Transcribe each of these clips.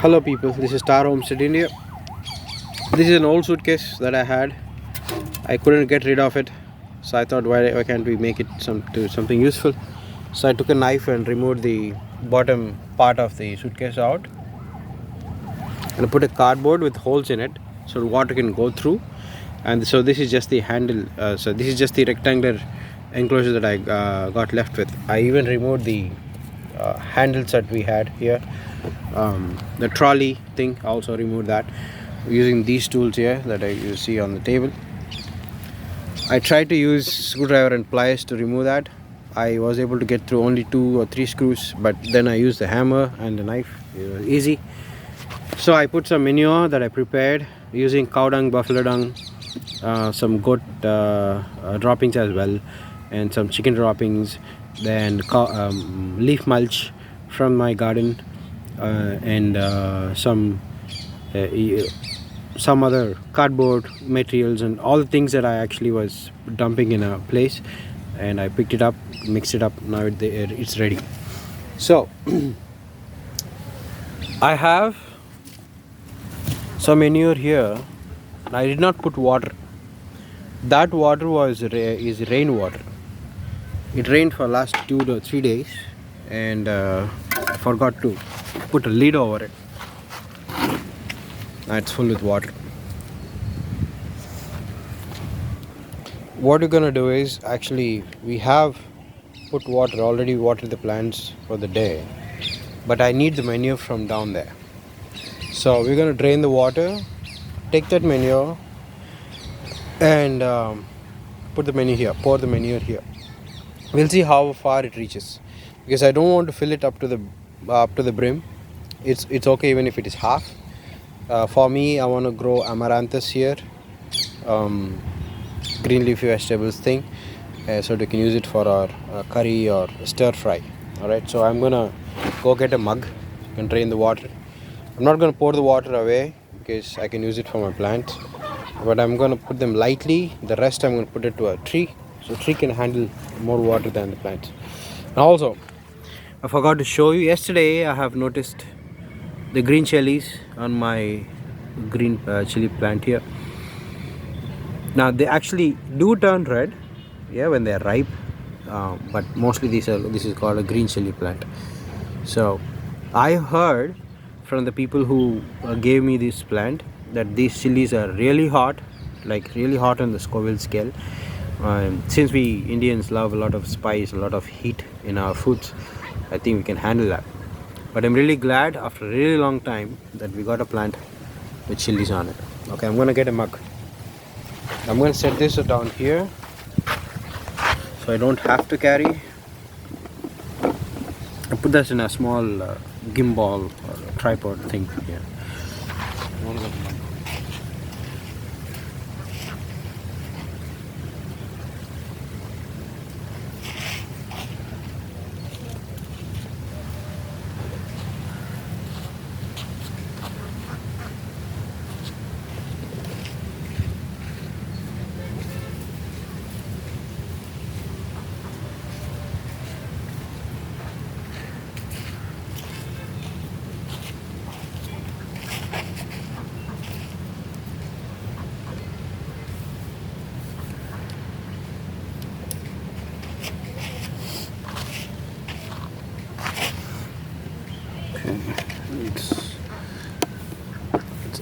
Hello people, this is Star Homestead India. This is an old suitcase that I had. I couldn't get rid of it, so I thought why can't we make it something useful. So I took a knife and removed the bottom part of the suitcase out, and I put a cardboard with holes in it so the water can go through. And so this is just the handle, so this is just the rectangular enclosure that I got left with. I even removed the handles that we had here. The trolley thing, I also removed that using these tools here that you see on the table. I tried to use screwdriver and pliers to remove that. I was able to get through only 2 or 3 screws, but then I used the hammer and the knife. It was easy. So I put some manure that I prepared using cow dung, buffalo dung, some goat droppings as well, and some chicken droppings, then leaf mulch from my garden, and some other cardboard materials and all the things that I actually was dumping in a place, and I picked it up, mixed it up. Now it's ready. So I have some manure here. I did not put water. That water is rainwater. It rained for last 2 to 3 days, and I forgot to put a lid over it. Now it's full with water. What we're gonna do is, actually we have put water, already watered the plants for the day, but I need the manure from down there. So we're gonna drain the water, take that manure, and put the manure here, pour the manure here. We'll see how far it reaches, because I don't want to fill it up to the brim. It's okay even if it is half. For me, I want to grow amaranthus here, green leafy vegetables thing, so we can use it for our curry or stir fry. Alright, so I'm gonna go get a mug and drain the water. I'm not gonna pour the water away because I can use it for my plants, but I'm gonna put them lightly. The rest I'm gonna put it to a tree, so tree can handle more water than the plants. And also, I forgot to show you, yesterday I have noticed the green chilies on my green chili plant here. Now they actually do turn red, yeah, when they're ripe, but mostly this is called a green chili plant. So I heard from the people who gave me this plant that these chilies are really hot, like really hot on the Scoville scale. Since we Indians love a lot of spice, a lot of heat in our foods, I think we can handle that. But I'm really glad after a really long time that we got a plant with chilies on it. Okay, I'm gonna get a mug. I'm gonna set this down here so I don't have to carry. I put this in a small gimbal or tripod thing here.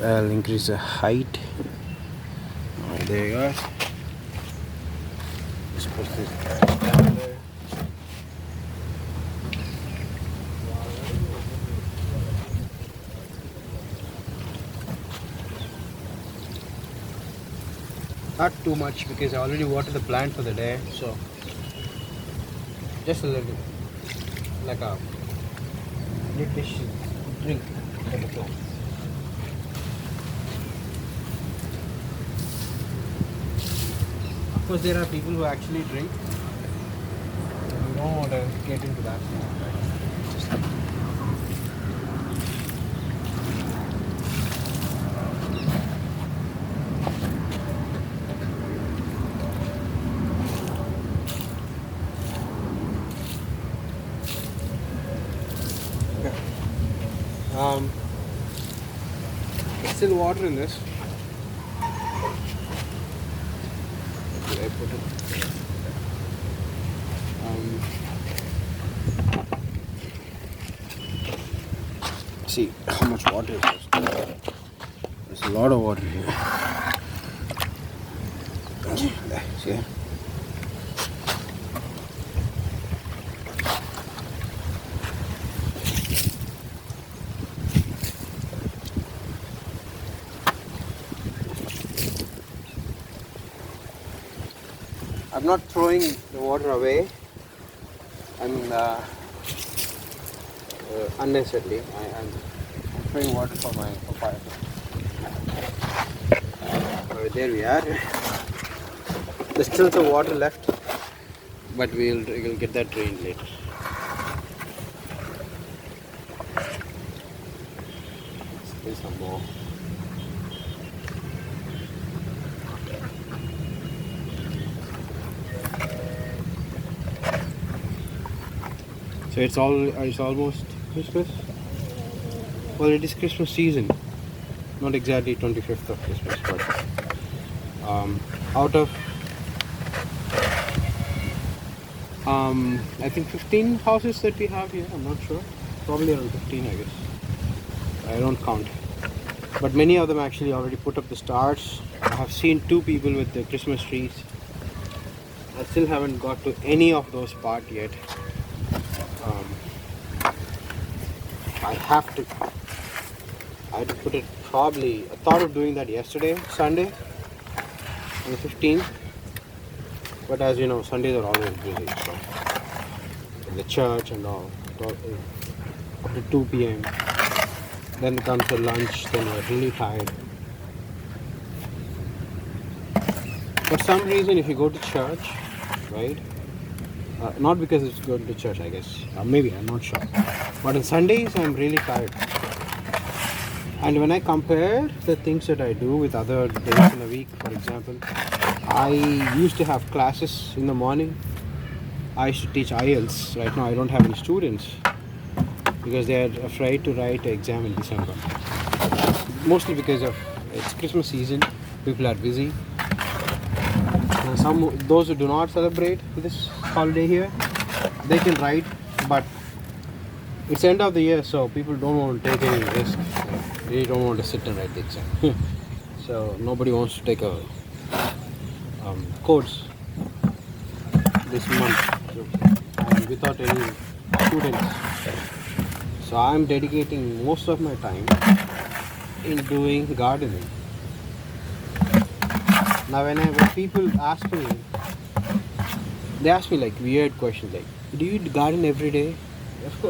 I'll increase the height. Oh, there you go. Just put this down there. Not too much because I already watered the plant for the day, so just a little, like a dish drink for the plant. Of course, there are people who actually drink. We don't want to get into that. still water in this. Where did I put it? See how much water is there. There's a lot of water here. See? I'm not throwing the water away. I mean, unnecessarily. I'm throwing water for my papaya. There we are. There's still some water left, but we'll get that drained later. There's some more. So it's almost Christmas. Well, it is Christmas season. Not exactly 25th of Christmas, but out of I think 15 houses that we have here. I'm not sure. Probably around 15, I guess. I don't count. But many of them actually already put up the stars. I have seen 2 people with the Christmas trees. I still haven't got to any of those parts yet. I have to put it probably. I thought of doing that yesterday, Sunday, on the 15th. But as you know, Sundays are always busy. So in the church and all, up to 2 p.m. Then comes the lunch. Then we're really tired. For some reason, if you go to church, right? Not because it's going to church, I guess. Maybe, I'm not sure. But on Sundays, I'm really tired. And when I compare the things that I do with other days in the week, for example, I used to have classes in the morning. I used to teach IELTS. Right now, I don't have any students because they are afraid to write an exam in December. Mostly because of it's Christmas season. People are busy. Those who do not celebrate this holiday here, they can write, but it's end of the year, so people don't want to take any risk. They don't want to sit and write the exam. So nobody wants to take a course this month and without any students. So I'm dedicating most of my time in doing gardening. Now when people ask me, they ask me like weird questions like, do you garden every day?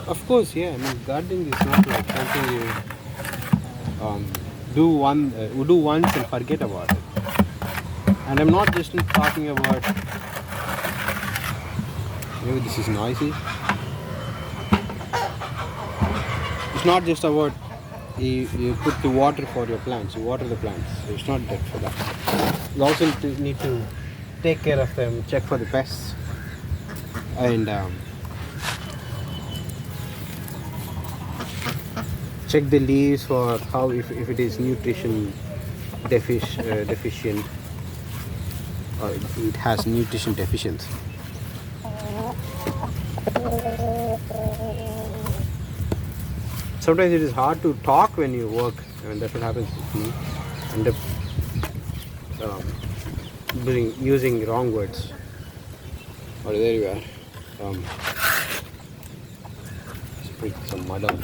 Of course, yeah. I mean, gardening is not like something you do once and forget about it. And I'm not just talking about, maybe this is noisy. It's not just about you put the water for your plants, you water the plants. It's not that for that. You also need to take care of them, check for the pests, and check the leaves for how if it is nutrition deficient or it has nutrition deficiency. Sometimes it is hard to talk when you work, and that's what happens with me. End up using wrong words. Oh, there you are. Let's put some mud on.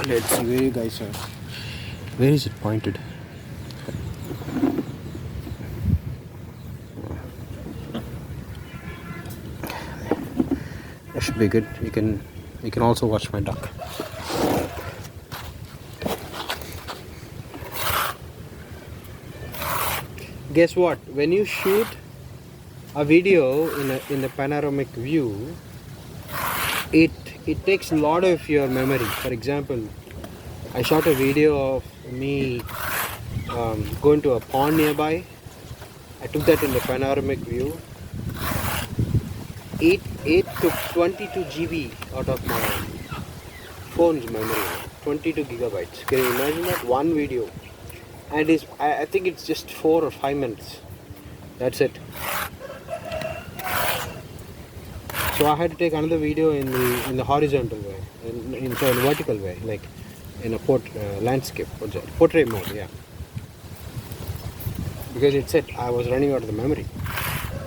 Let's see where you guys are. Where is it pointed? That should be good. You can also watch my duck. Guess what? When you shoot a video in a panoramic view, it takes a lot of your memory. For example, I shot a video of me going to a pond nearby. I took that in the panoramic view. 8 to 22 GB out of my phone's memory. 22 gigabytes. Can you imagine that? One video. And I think it's just 4 or 5 minutes. That's it. So I had to take another video in the horizontal way, in vertical way, like in a landscape, portrait mode, yeah. Because it said I was running out of the memory.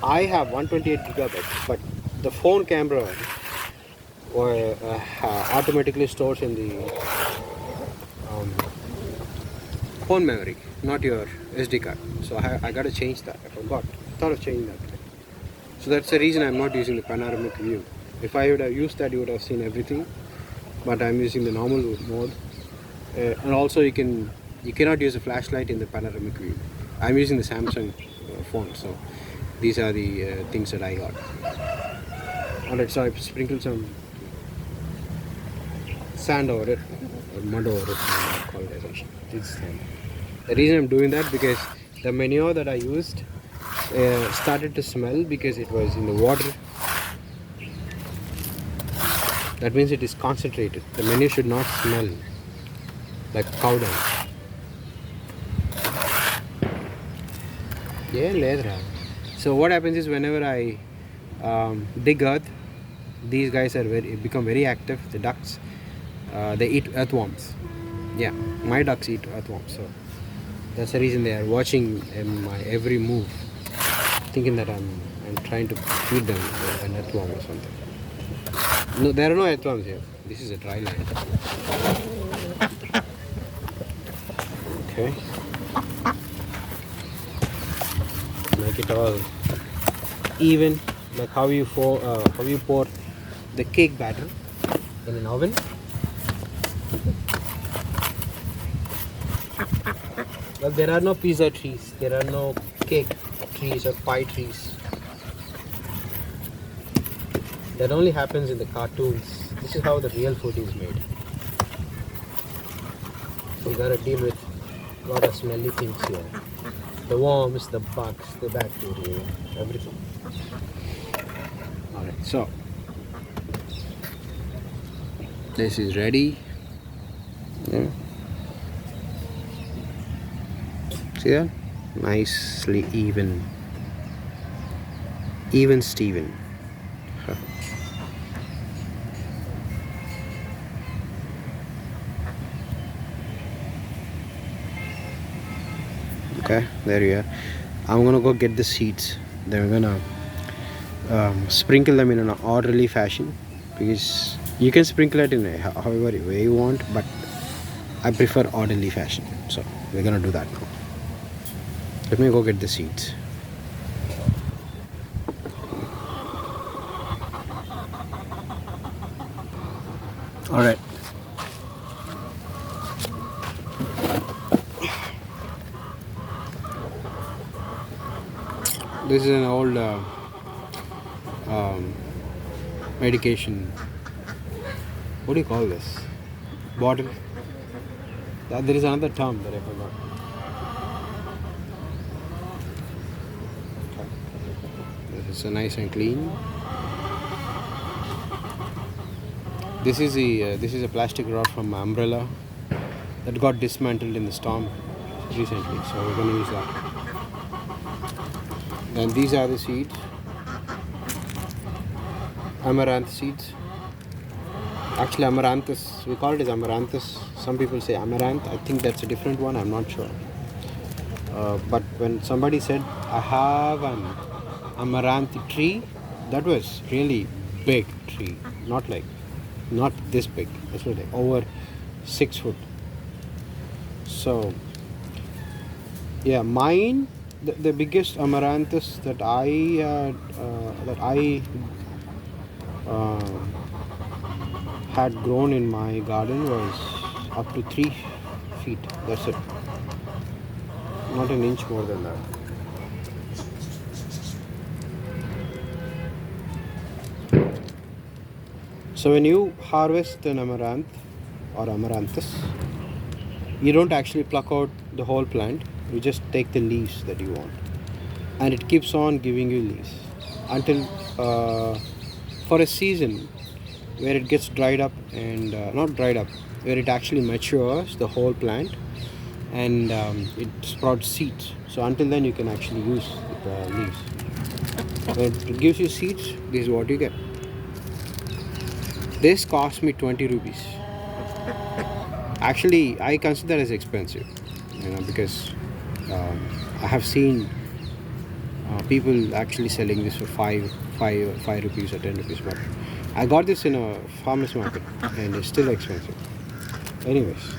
I have 128 gigabytes, but the phone camera automatically stores in the phone memory, not your SD card. So I got to change that. I forgot. I thought of changing that. So that's the reason I'm not using the panoramic view. If I would have used that, you would have seen everything. But I'm using the normal mode. And also you cannot use a flashlight in the panoramic view. I'm using the Samsung phone, so these are the things that I got. Alright, so I've sprinkled some sand over it, or mud over it, call it as sand. The reason I'm doing that because the manure that I used started to smell because it was in the water. That means it is concentrated. The manure should not smell like cow dung. Yeah, so what happens is whenever I dig earth, these guys are become very active. The ducks, they eat earthworms. Yeah, my ducks eat earthworms. So that's the reason they are watching my every move, thinking that I'm trying to feed them an earthworm or something. No, there are no earthworms here. This is a dry land. Okay. Make it all even, like how you pour the cake batter in an oven. Well, there are no pizza trees, there are no cake trees or pie trees. That only happens in the cartoons. This is how the real food is made. So you gotta deal with a lot of smelly things here. The worms, the bugs, the bacteria, everything. Alright, so this is ready. Yeah. See that? Nicely even Steven. Okay, there you are. I'm gonna go get the seeds. Then we're gonna sprinkle them in an orderly fashion, because you can sprinkle it in however way you want, but I prefer orderly fashion. So we're gonna do that now. Let me go get the seeds. All right. This is an old medication. What do you call this? Bottle. There is another term that I forgot. Okay. This is nice and clean. This is a plastic rod from my umbrella that got dismantled in the storm recently, so we're going to use that. And these are the seeds, amaranth seeds. Actually, amaranthus, we call it as amaranthus. Some people say amaranth. I think that's a different one. I'm not sure. But when somebody said I have an amaranth tree, that was really big tree, not this big. It's like over 6 foot. So yeah, mine. The biggest amaranthus that I had grown in my garden was up to 3 feet. That's it. Not an inch more than that. So when you harvest an amaranth or amaranthus, you don't actually pluck out the whole plant. You just take the leaves that you want, and it keeps on giving you leaves until for a season where it gets dried up and not dried up, where it actually matures the whole plant, and it sprouts seeds. So until then you can actually use the leaves. When it gives you seeds, this is what you get. This cost me 20 rupees. Actually, I consider as expensive, because I have seen people actually selling this for 5 rupees or 10 rupees, but I got this in a farmer's market and it's still expensive. Anyways,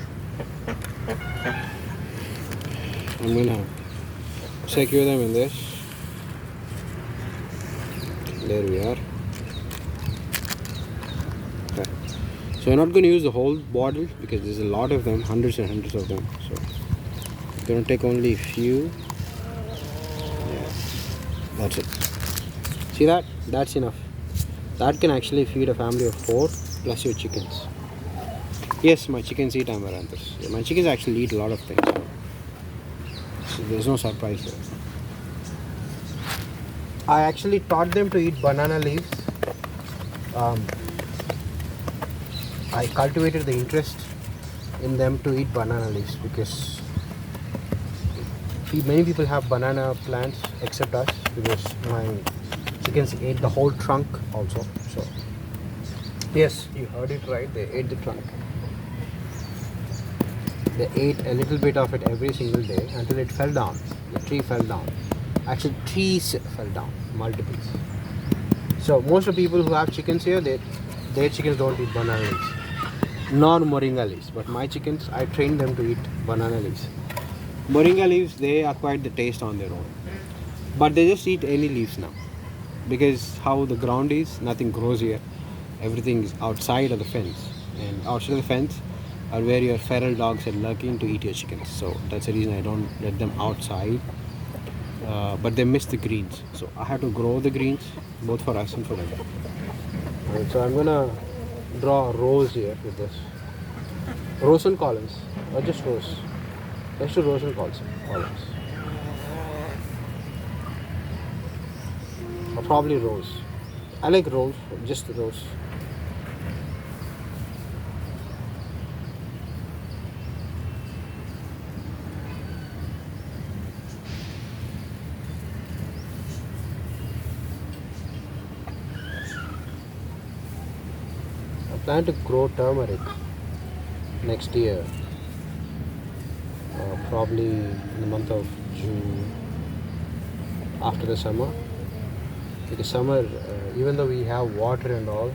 I'm gonna secure them in this. There we are. Okay. So I'm not going to use the whole bottle because there's a lot of them, hundreds and hundreds of them. So I'm going to take only a few. Yeah, that's it. See that? That's enough. That can actually feed a family of 4 plus your chickens. Yes, my chickens eat amaranthus. Yeah, my chickens actually eat a lot of things. So there's no surprise there. I actually taught them to eat banana leaves. I cultivated the interest in them to eat banana leaves because many people have banana plants except us, because my chickens ate the whole trunk also. So yes, you heard it right, they ate the trunk. They ate a little bit of it every single day until it fell down. The tree fell down. Actually, trees fell down, multiples. So most of the people who have chickens here, their chickens don't eat banana leaves, nor moringa leaves. But my chickens, I trained them to eat banana leaves. Moringa leaves, they acquired the taste on their own. But they just eat any leaves now, because how the ground is, nothing grows here. Everything is outside of the fence, and outside of the fence are where your feral dogs are lurking to eat your chickens. So that's the reason I don't let them outside. But they miss the greens, so I have to grow the greens both for us and for them. Alright, so I'm gonna draw rows here with this. Rows and columns, or just rows. Let's do rows and columns. Or probably rows. I like rows, just rows. I plan to grow turmeric next year, probably in the month of June, after the summer. Because summer, even though we have water and all,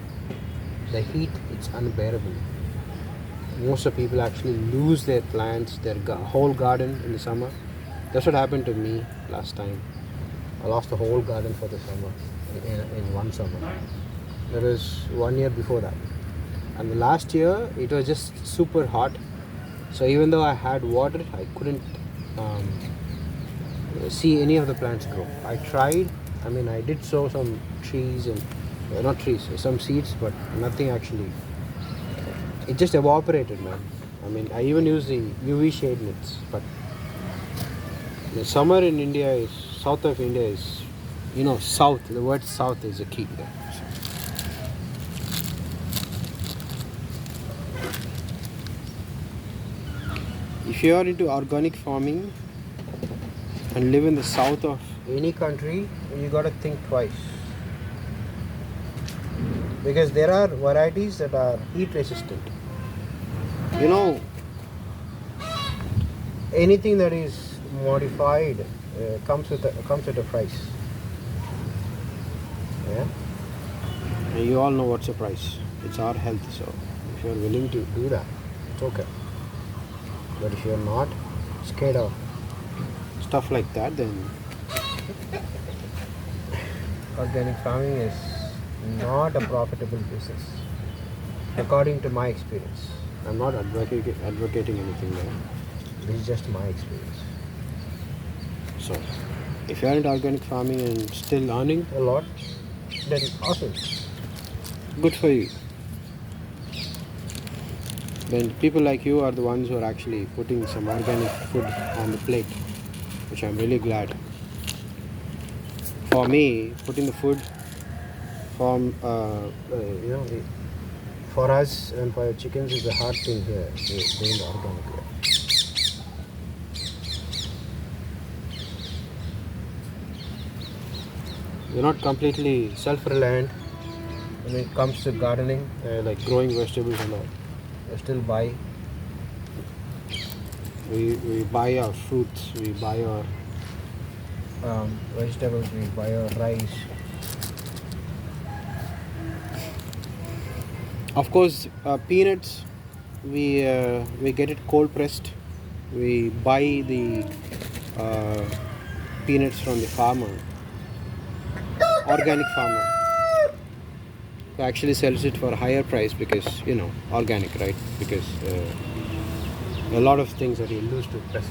the heat, it's unbearable. Most of people actually lose their plants, their whole garden in the summer. That's what happened to me last time. I lost the whole garden for the summer, in one summer. That was 1 year before that. And the last year, it was just super hot. So even though I had water, I couldn't see any of the plants grow. I tried. I did sow some trees and not trees, some seeds, but nothing actually. It just evaporated, man. I even used the UV shade nets, but the summer in India is, south of India is, south. The word south is a key there. If you are into organic farming and live in the south of any country, you gotta think twice, because there are varieties that are heat resistant. Anything that is modified comes at a price. Yeah, and you all know what's the price. It's our health. So if you're willing to do that, it's okay. But if you're not scared of stuff like that, then organic farming is not a profitable business, according to my experience. I'm not advocating anything there. This is just my experience. So, if you're into organic farming and still earning a lot, then awesome. Good for you. Then people like you are the ones who are actually putting some organic food on the plate. which I'm really glad. For me, putting the food from for us and for chickens is a hard thing here. Doing the organic way. We're not completely self-reliant when it comes to gardening, like growing vegetables and all. We still buy. We buy our fruits, we buy our vegetables, we buy our rice. Of course, peanuts, we get it cold pressed. We buy the peanuts from the farmer, organic farmer, who actually sells it for a higher price because, organic, right? Because a lot of things that you lose to pests.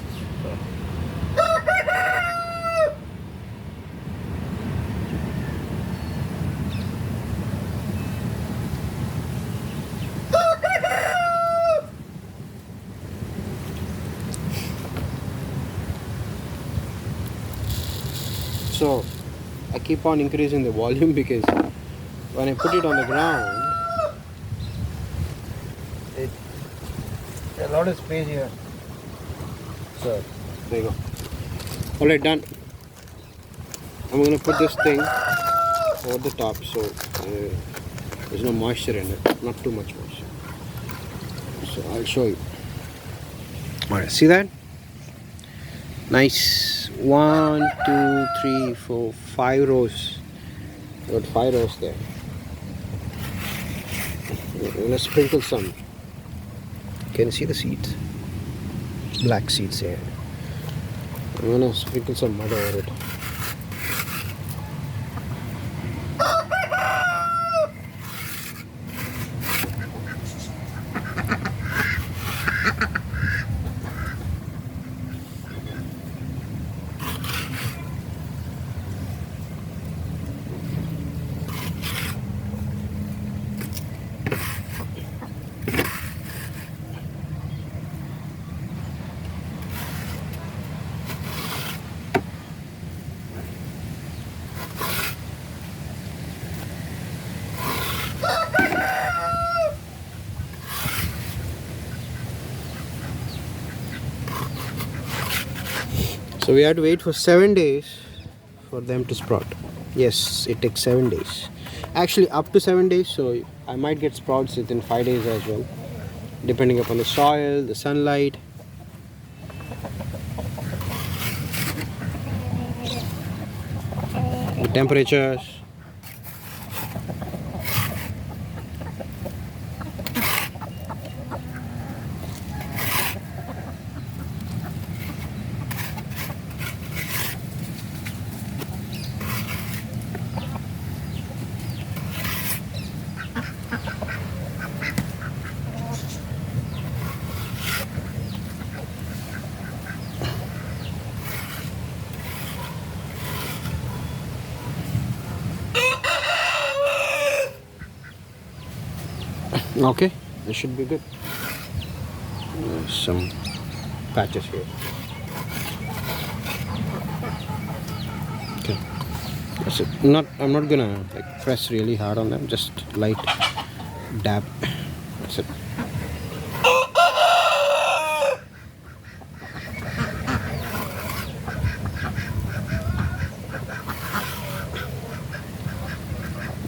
So I keep on increasing the volume because when I put it on the ground, a lot of space here. So there you go. Alright, done. I'm gonna put this thing over the top so there's no moisture in it, not too much moisture. So I'll show you. Alright, see that? Nice. 1, 2, 3, 4, 5 rows. Got 5 rows there. I'm gonna sprinkle some. Can you see the seeds? Black seeds here. I'm gonna sprinkle some mud over it. So we have to wait for 7 days for them to sprout. Yes, it takes 7 days. Actually up to 7 days, so I might get sprouts within 5 days as well, depending upon the soil, the sunlight. The temperatures. Okay, this should be good. There's some patches here. Okay, that's it. I'm not gonna press really hard on them. Just light dab. That's it.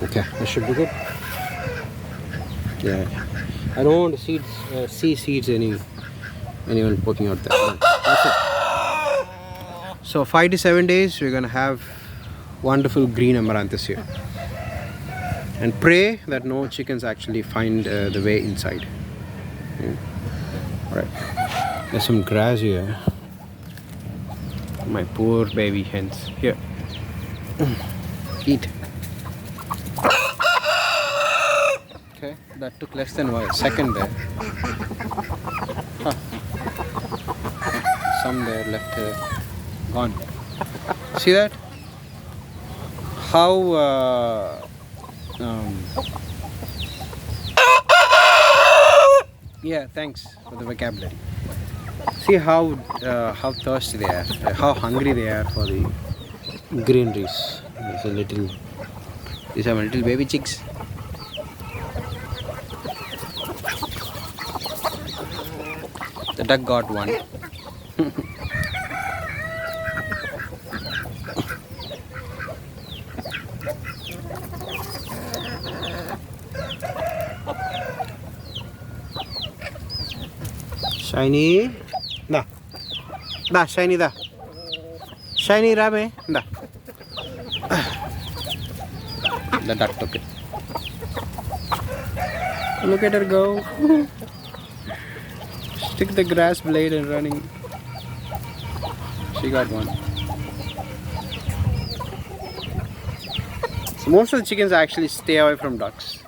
Okay, this should be good. Yeah, I don't want to see seeds anyone poking out there. No, that's it. So 5 to 7 days we're gonna have wonderful green amaranthus here, and pray that no chickens actually find the way inside. Yeah. All right, there's some grass here. My poor baby hens. Here, eat. Okay, that took less than a second there. Huh. Some there left gone. See that? How yeah, thanks for the vocabulary. See See how thirsty they are, how hungry they are for the greeneries. These are my little baby chicks. The duck got one. Shiny, da, shiny da, shiny rabe, da. The duck took it. Look at her go. Stick the grass blade and running. She got one. So most of the chickens actually stay away from ducks.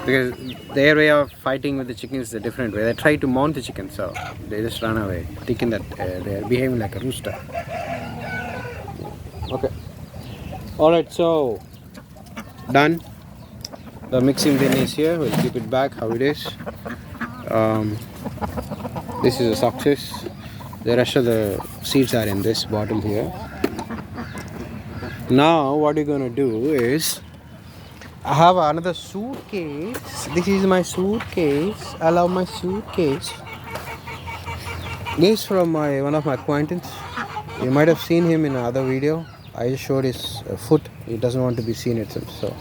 Because their way of fighting with the chickens is a different way. They try to mount the chicken, so they just run away, thinking that they are behaving like a rooster. Okay. Alright, so done. The mixing bin is here. We'll keep it back how it is. This is a success. The rest of the seeds are in this bottle here. Now what you're gonna do is, I have another suitcase. This is my suitcase. I love my suitcase. This is from one of my acquaintance. You might have seen him in another video. I just showed his foot. He doesn't want to be seen itself. So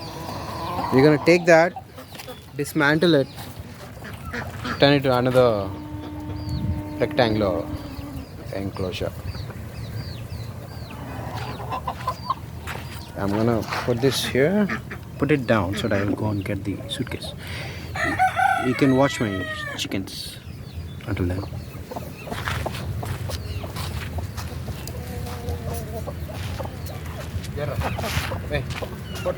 we're gonna take that, dismantle it, turn it to another rectangular enclosure. I'm gonna put this here, put it down so that I will go and get the suitcase. You can watch my chickens until then. Hey, what?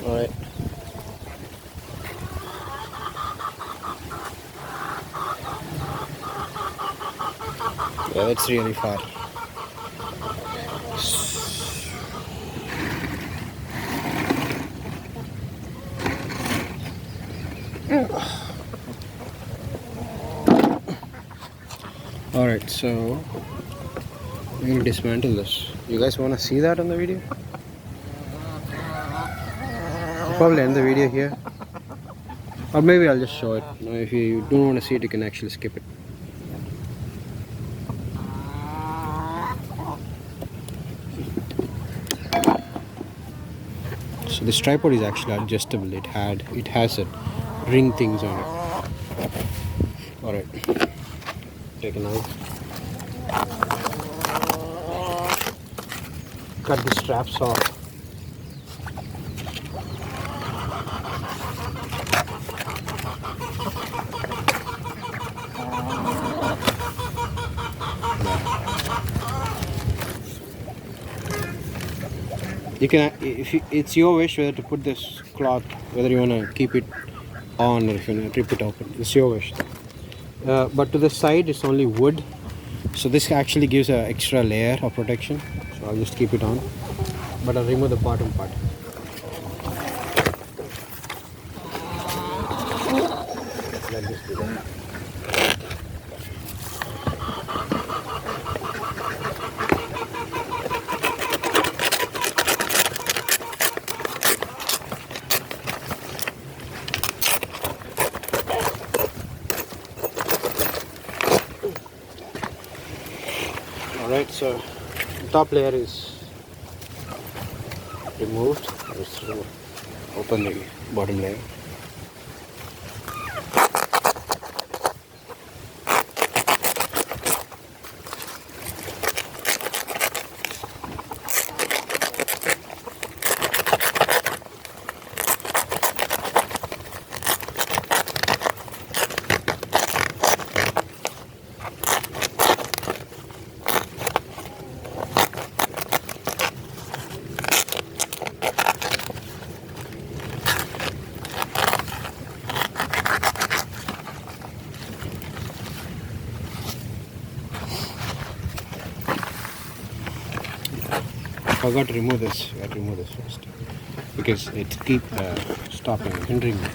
Alright. Yeah, that's really far. Alright, so we're going to dismantle this. You guys want to see that on the video? I'll probably end the video here. Or maybe I'll just show it. If you don't want to see it, you can actually skip it. So this tripod is actually adjustable. It has a ring things on it. Alright. Take a knife. Cut the straps off. You can, it's your wish whether to put this cloth, whether you want to keep it on or if you want to rip it open. It's your wish. But to the side it's only wood, so this actually gives an extra layer of protection. So I'll just keep it on, but I'll remove the bottom part. Let this be there. Alright, so the top layer is removed. Let's open the bottom layer. forgot to remove this. I have to remove this first because it keep stopping, hindering me.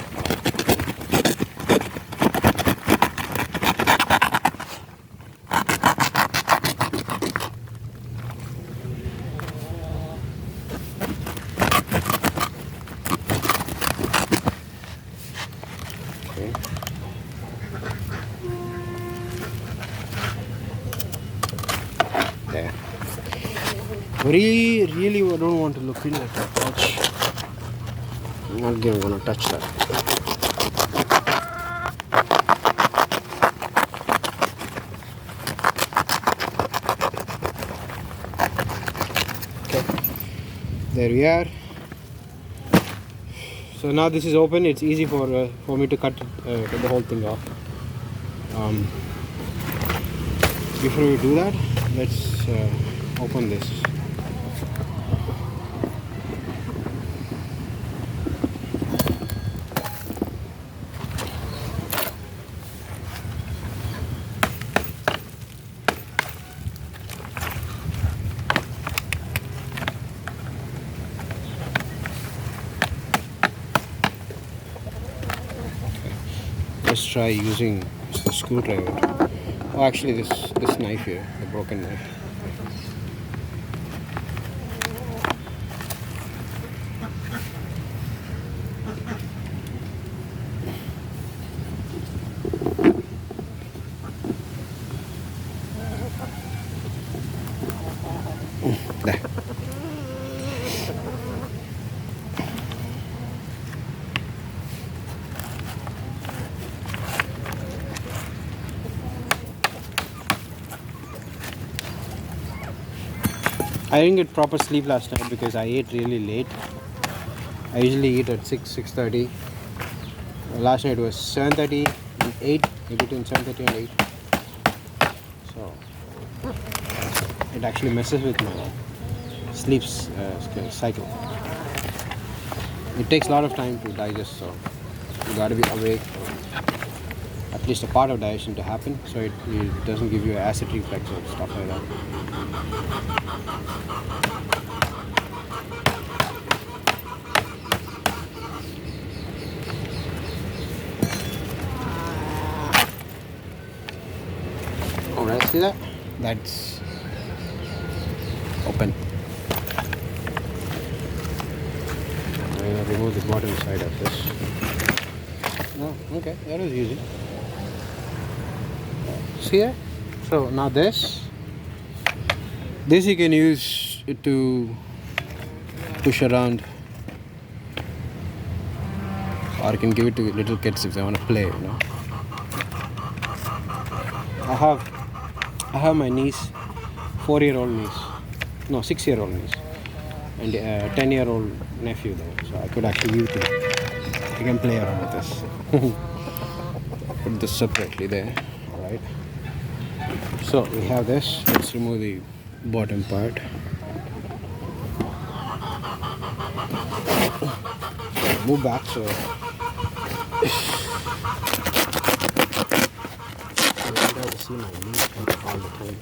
Okay. There. Really, I don't want to look in at that watch. I'm not gonna touch that. Okay, there we are. So now this is open. It's easy for me to cut the whole thing off. Before we do that, let's open this. Let's try using the screwdriver. Oh, actually, this knife here, the broken knife. There. I didn't get proper sleep last night because I ate really late. I usually eat at 6:30. Last night was 7:30 and 8, between 7:30 and 8. So it actually messes with my sleep cycle. It takes a lot of time to digest, so you got to be awake for at least a part of digestion to happen, so it doesn't give you acid reflux or stuff like that. Alright, see that? That's open. I'm going to remove the bottom side of this. No, okay, that was easy. See it? So now this you can use it to push around, or you can give it to little kids if they want to play, you know. I have my niece, 4-year-old niece, no, 6-year-old niece, and a 10-year-old nephew there, so I could actually use it. I can play around with this. Put this separately there. Alright. So we have this. Let's remove the bottom part. Move back so I try to see my knees all the time.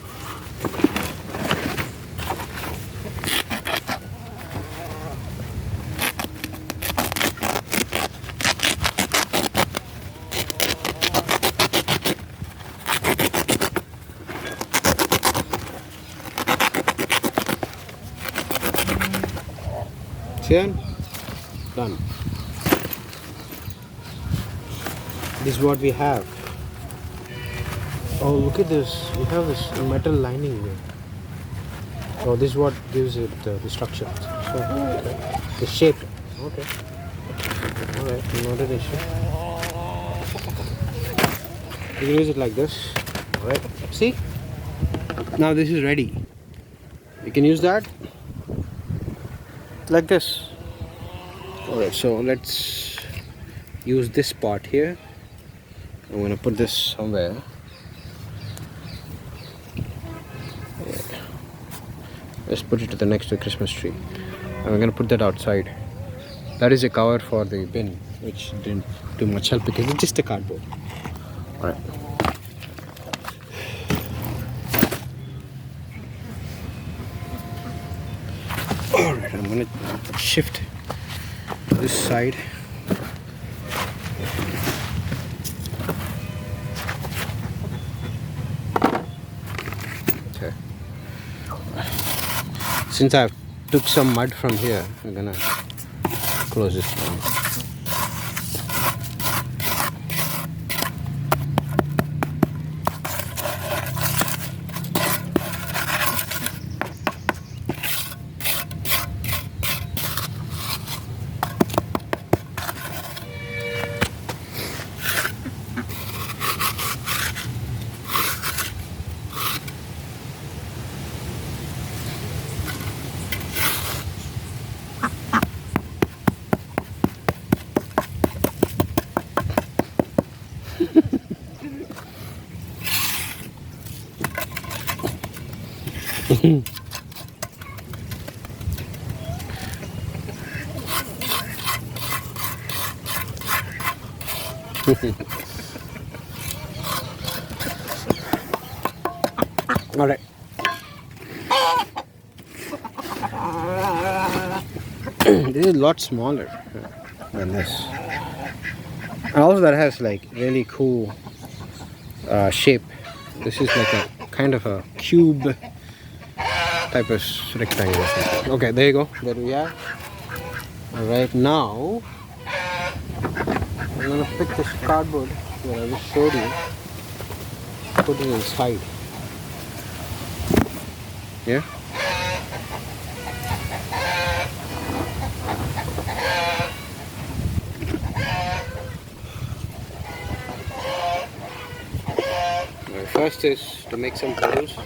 See? Done. This is what we have. Oh, look at this. We have this metal lining here. Oh, this is what gives it the structure. So, okay. The shape. Okay. Alright, not an issue. You can use it like this. Alright. See? Now this is ready. You can use that like this. Alright, so let's use this part here. I'm going to put this somewhere. Let's put it to the next to the Christmas tree. And we're going to put that outside. That is a cover for the bin, which didn't do much help because it's just a cardboard. Alright. I'm gonna shift this side. Okay. Since I've took some mud from here, I'm gonna close this down. All right. This is a lot smaller than this. And also that has like really cool shape. This is like a kind of a cube type of rectangle. Okay, there you go. There we are. All right, now I'm gonna pick this cardboard that I just showed you, put it inside. Yeah. My first is to make some holes.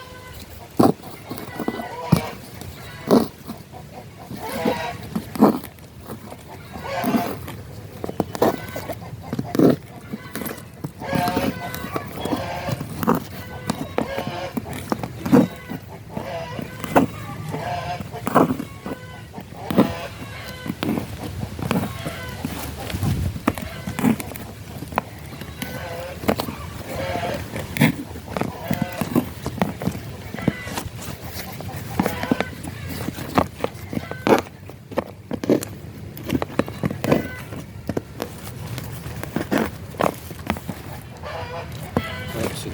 Do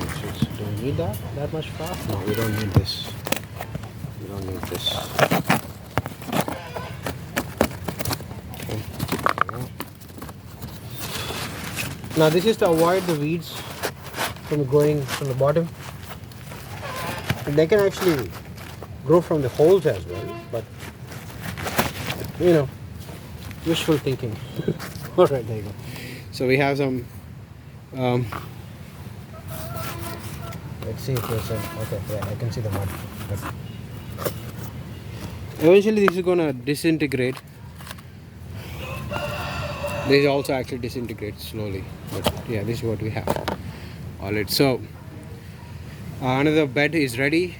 we need that much far? No, we don't need this. We don't need this. Okay. Now this is to avoid the weeds from going from the bottom. And they can actually grow from the holes as well, but you know, wishful thinking. All right, there you go. So we have some. Let's see if there's some. Okay, yeah, I can see the mud. But eventually, this is gonna disintegrate. This also actually disintegrates slowly, but yeah, this is what we have. All right, so another bed is ready.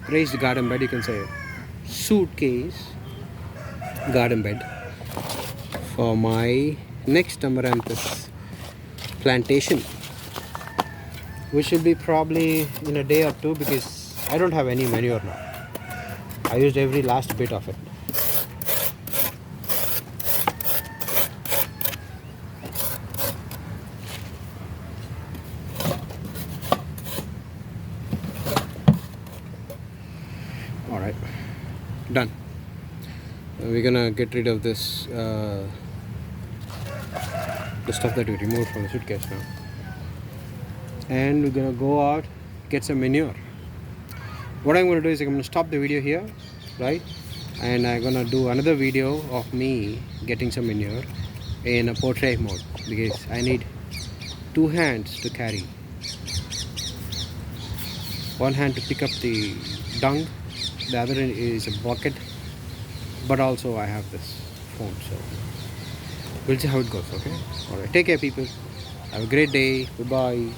Raised garden bed, you can say suitcase garden bed for my next amaranthus plantation, which will be probably in a day or two because I don't have any manure now. I used every last bit of it. All right, done. We're gonna get rid of this the stuff that we removed from the suitcase now, and we're gonna go out, get some manure. What I'm gonna do is I'm gonna stop the video here, right, and I'm gonna do another video of me getting some manure in a portrait mode because I need two hands to carry. One hand to pick up the dung, the other is a bucket, but also I have this phone, so we'll see how it goes. Okay, all right, take care people, have a great day, goodbye.